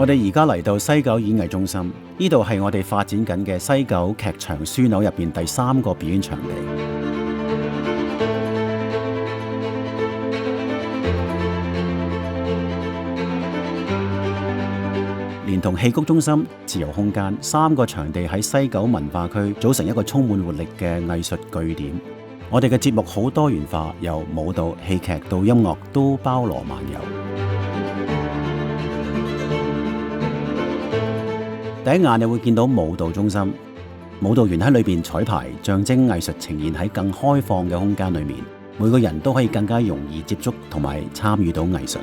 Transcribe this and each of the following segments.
我哋而家嚟到西九演藝中心，呢度係我哋發展緊嘅西九劇場樞紐入邊第3個表演場地。連同戲曲中心、自由空間3個場地喺西九文化區組成一個充滿活力嘅藝術據點。我哋嘅節目好多元化，由舞蹈、戲劇到音樂都包羅萬有。第一眼你會見到舞蹈中心，舞蹈員喺裏邊彩排，象徵藝術呈現喺更開放嘅空間裏面，每個人都可以更加容易接觸同埋參與到藝術。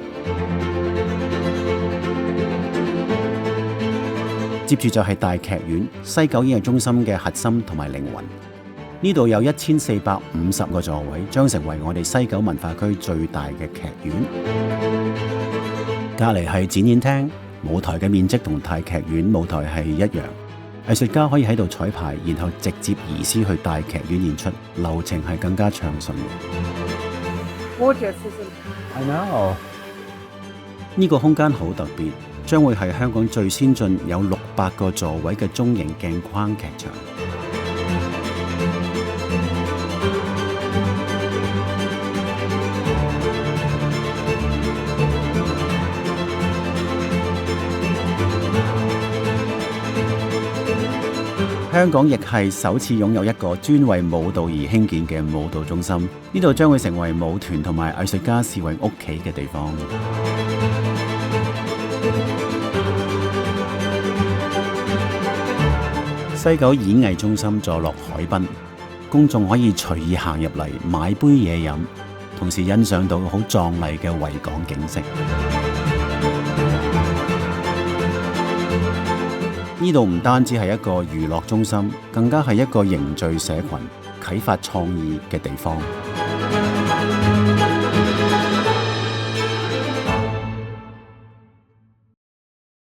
接住就係大劇院，西九演藝中心嘅核心同埋靈魂。呢度有1450個座位，將成為我哋西九文化區最大嘅劇院。隔籬係展演廳，舞台嘅面積同大劇院舞台係一樣。藝術家可以喺度彩排，然後直接移師去大劇院演出，流程係更加暢順。I know。呢個空間好特別，將會係香港最先進有600個座位嘅中型鏡框劇場。香港亦係首次擁有一個專為舞蹈而興建嘅舞蹈中心，呢度將會成為舞團同埋藝術家視為屋企嘅地方。西九演藝中心坐落海濱，公眾可以隨意行入嚟買杯嘢飲，同時欣賞到好壯麗嘅維港景色。呢度唔單止係一個娛樂中心，更加係一個凝聚社群、啟發創意嘅地方。